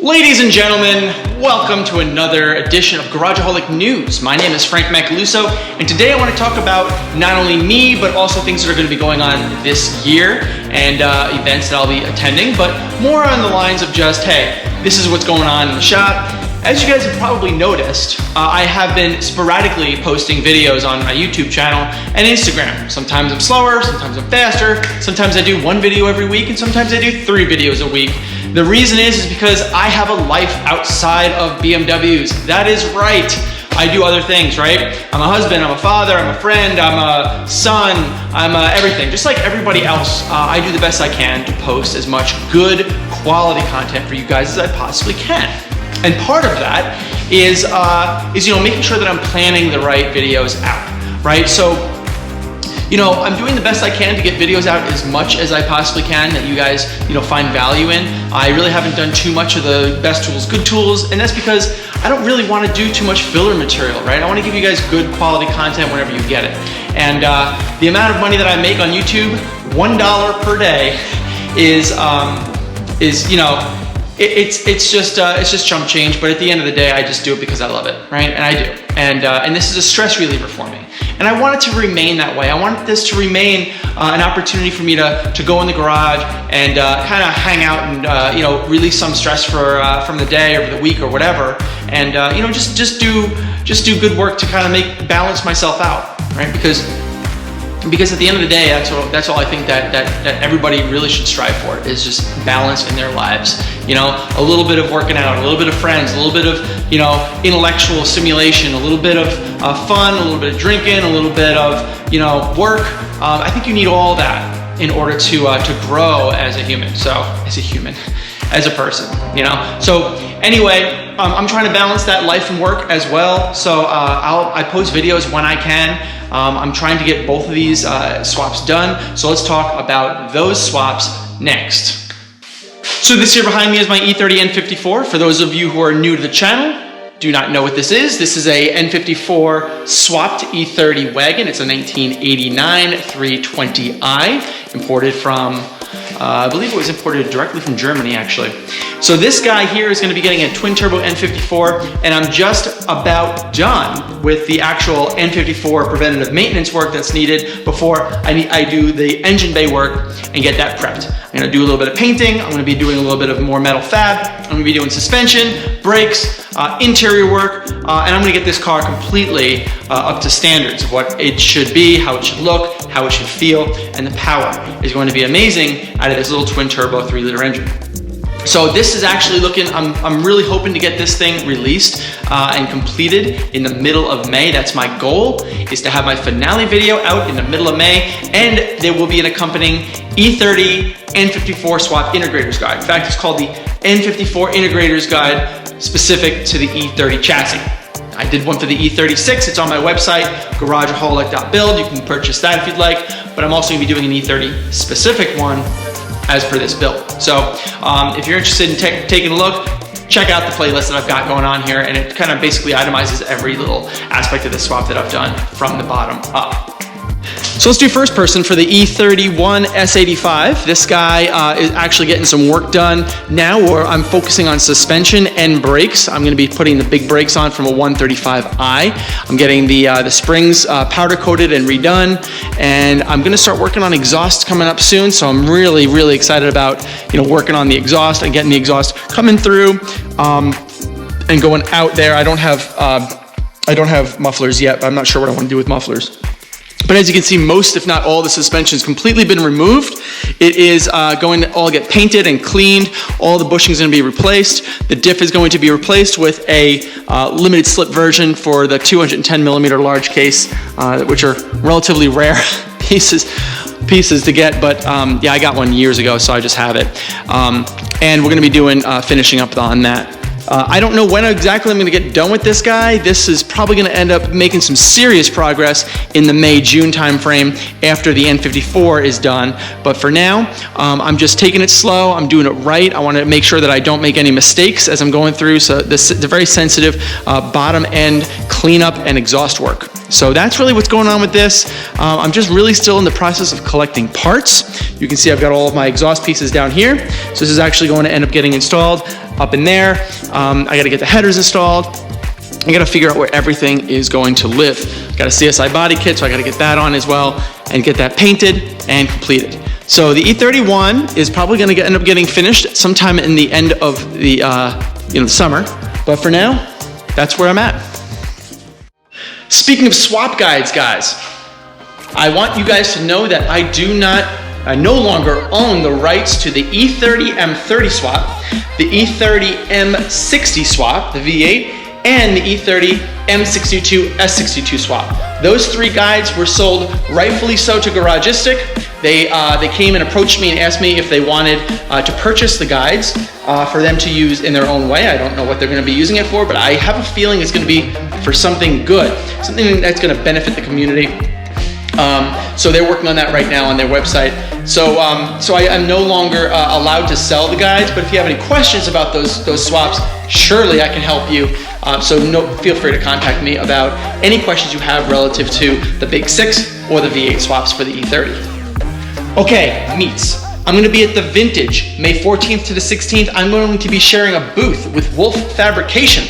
Ladies and gentlemen, welcome to another edition of Garageaholic News. My name is Frank Macaluso, and today I want to talk about not only me, but also things that are going to be going on this year and events that I'll be attending, but more on the lines of just, hey, this is what's going on in the shop. As you guys have probably noticed, I have been sporadically posting videos on my YouTube channel and Instagram. Sometimes I'm slower, sometimes I'm faster, sometimes I do one video every week, and sometimes I do 3 videos a week. The reason is because I have a life outside of BMWs. That is right. I do other things, right? I'm a husband, I'm a father, I'm a friend, I'm a son, I'm everything. Just like everybody else, I do the best I can to post as much good quality content for you guys as I possibly can. And part of that is making sure that I'm planning the right videos out, right? So, I'm doing the best I can to get videos out as much as I possibly can that you guys, find value in. I really haven't done too much of the best tools, good tools, and that's because I don't really want to do too much filler material, right? I want to give you guys good quality content whenever you get it. And the amount of money that I make on YouTube, $1 per day, it's just chump change, but at the end of the day, I just do it because I love it, right? And I do. And this is a stress reliever for me. And I want it to remain that way. I want this to remain an opportunity for me to go in the garage and kind of hang out and release some stress from the day or the week or whatever, and just do good work to kind of balance myself out, right? Because at the end of the day, that's all I think that everybody really should strive for, is just balance in their lives. A little bit of working out, a little bit of friends, a little bit of intellectual stimulation, a little bit of fun, a little bit of drinking, a little bit of work. I think you need all that in order to grow as a human. As a person, So anyway, I'm trying to balance that life and work as well. So I post videos when I can. I'm trying to get both of these swaps done. So let's talk about those swaps next. So this here behind me is my E30 N54. For those of you who are new to the channel, do not know what this is a N54 swapped E30 wagon. It's a 1989 320i, imported from I believe it was imported directly from Germany, actually. So this guy here is going to be getting a twin turbo N54, and I'm just about done with the actual N54 preventative maintenance work that's needed before I do the engine bay work and get that prepped. I'm going to do a little bit of painting. I'm going to be doing a little bit of more metal fab. I'm going to be doing suspension, brakes, interior work, and I'm going to get this car completely up to standards of what it should be, how it should look, how it should feel, and the power is going to be amazing out of this little twin turbo 3-liter engine. So this is actually looking, I'm really hoping to get this thing released and completed in the middle of May. That's my goal, is to have my finale video out in the middle of May, and there will be an accompanying E30 N54 Swap Integrators Guide. In fact, it's called the N54 Integrators Guide, specific to the E30 chassis. I did one for the E36, it's on my website, garageaholic.build. You can purchase that if you'd like, but I'm also gonna be doing an E30 specific one as per this build. So if you're interested in taking a look, check out the playlist that I've got going on here, and it kind of basically itemizes every little aspect of the swap that I've done from the bottom up. So let's do first person for the E31 S85. This guy is actually getting some work done now, where I'm focusing on suspension and brakes. I'm going to be putting the big brakes on from a 135i. I'm getting the springs powder coated and redone, and I'm going to start working on exhaust coming up soon. So I'm really, really excited about working on the exhaust and getting the exhaust coming through and going out there. I don't have mufflers yet, but I'm not sure what I want to do with mufflers. But as you can see, most, if not all, the suspension's completely been removed. It is going to all get painted and cleaned. All the bushing's going to be replaced. The diff is going to be replaced with a limited slip version for the 210 millimeter large case, which are relatively rare pieces to get. But yeah, I got one years ago, so I just have it. And we're going to be doing finishing up on that. I don't know when exactly I'm going to get done with this guy. This is probably going to end up making some serious progress in the May-June timeframe after the N54 is done. But for now, I'm just taking it slow. I'm doing it right. I want to make sure that I don't make any mistakes as I'm going through. So the very sensitive bottom end cleanup and exhaust work. So that's really what's going on with this. I'm just really still in the process of collecting parts. You can see I've got all of my exhaust pieces down here. So this is actually going to end up getting installed up in there. I got to get the headers installed. I got to figure out where everything is going to live. Got a CSI body kit, so I got to get that on as well and get that painted and completed. So the E31 is probably going to end up getting finished sometime in the end of the summer. But for now, that's where I'm at. Speaking of swap guides, guys, I want you guys to know that I no longer own the rights to the E30 M30 swap, the E30 M60 swap, the V8, and the E30 N54 S85 swap. Those 3 guides were sold, rightfully so, to Garageaholic. They came and approached me and asked me if they wanted to purchase the guides for them to use in their own way. I don't know what they're going to be using it for, but I have a feeling it's going to be for something good, something that's going to benefit the community. So they're working on that right now on their website. So I am no longer allowed to sell the guides, but if you have any questions about those swaps, surely I can help you. Feel free to contact me about any questions you have relative to the Big 6 or the V8 swaps for the E30. Okay, meets. I'm going to be at the Vintage, May 14th to the 16th. I'm going to be sharing a booth with Wolf Fabrication.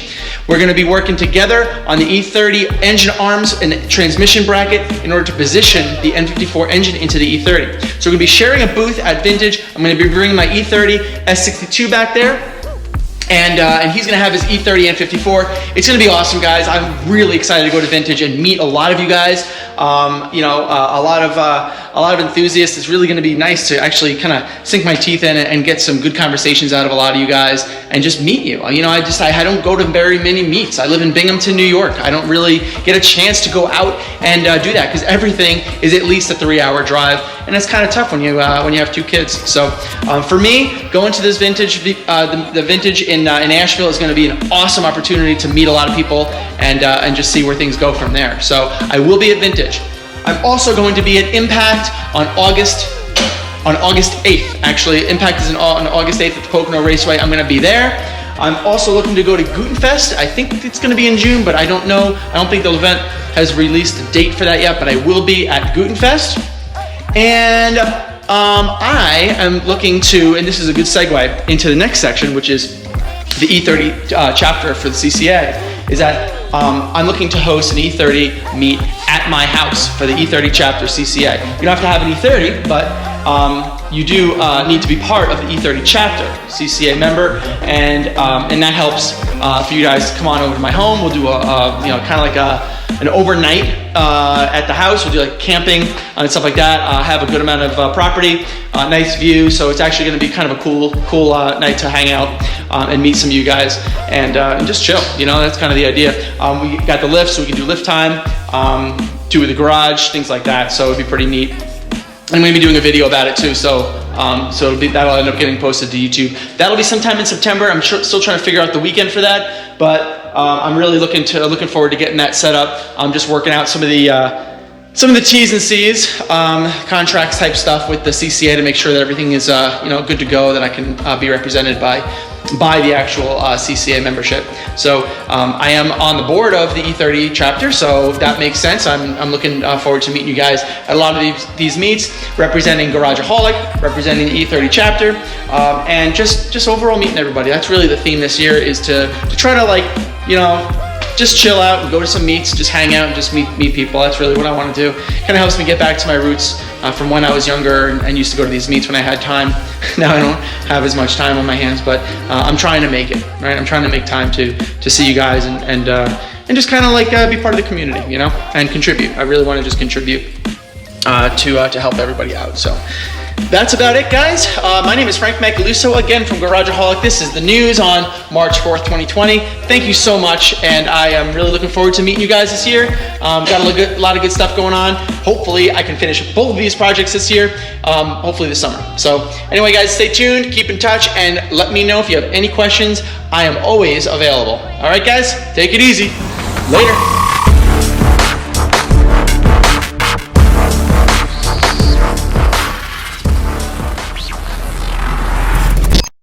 We're going to be working together on the E30 engine arms and transmission bracket in order to position the N54 engine into the E30. So we're going to be sharing a booth at Vintage. I'm going to be bringing my E30 S82 back there. And he's gonna have his E30 N54. It's gonna be awesome, guys. I'm really excited to go to Vintage and meet a lot of you guys. A lot of enthusiasts. It's really gonna be nice to actually kind of sink my teeth in and get some good conversations out of a lot of you guys and just meet you. I don't go to very many meets. I live in Binghamton, New York. I don't really get a chance to go out and do that because everything is at least a 3-hour drive, and it's kind of tough when you have 2 kids. So for me, going to this Vintage, the Vintage in Asheville is going to be an awesome opportunity to meet a lot of people and just see where things go from there. So I will be at Vintage. I'm also going to be at Impact on August 8th. Actually, Impact is on August 8th at the Pocono Raceway. I'm going to be there. I'm also looking to go to Gutenfest. I think it's going to be in June, but I don't know. I don't think the event has released a date for that yet, but I will be at Gutenfest. And I am looking to, and this is a good segue into the next section, which is the E30 chapter for the CCA, is that I'm looking to host an E30 meet at my house for the E30 chapter CCA. You don't have to have an E30, but you do need to be part of the E30 chapter CCA member, and that helps for you guys to come on over to my home. We'll do kind of like an overnight at the house. We'll do like camping and stuff like that. Have a good amount of property, nice view. So it's actually going to be kind of a cool night to hang out and meet some of you guys and just chill. That's kind of the idea. We got the lift, so we can do lift time, do the garage, things like that. So it'd be pretty neat. I'm going to be doing a video about it too, so that'll end up getting posted to YouTube. That'll be sometime in September. I'm still trying to figure out the weekend for that, but I'm really looking forward to getting that set up. I'm just working out some of the T's and C's, contracts type stuff with the CCA to make sure that everything is good to go, that I can be represented by the actual CCA membership. So I am on the board of the E30 chapter, so that makes sense. I'm looking forward to meeting you guys at a lot of these meets, representing Garageaholic, representing the E30 chapter, and just overall meeting everybody. That's really the theme this year, is to try to just chill out and go to some meets, just hang out and just meet people. That's really what I want to do. Kind of helps me get back to my roots from when I was younger and used to go to these meets when I had time. Now I don't have as much time on my hands, but I'm trying to make it, right? I'm trying to make time to see you guys and just kind of like be part of the community, and contribute. I really want to just contribute to help everybody out. So that's about it, guys. My name is Frank Macaluso, again from Garageaholic. This is the news on March 4th, 2020. Thank you so much, and I am really looking forward to meeting you guys this year. Got a lot of good stuff going on. Hopefully, I can finish both of these projects this year, hopefully this summer. So anyway, guys, stay tuned, keep in touch, and let me know if you have any questions. I am always available. All right, guys, take it easy. Later.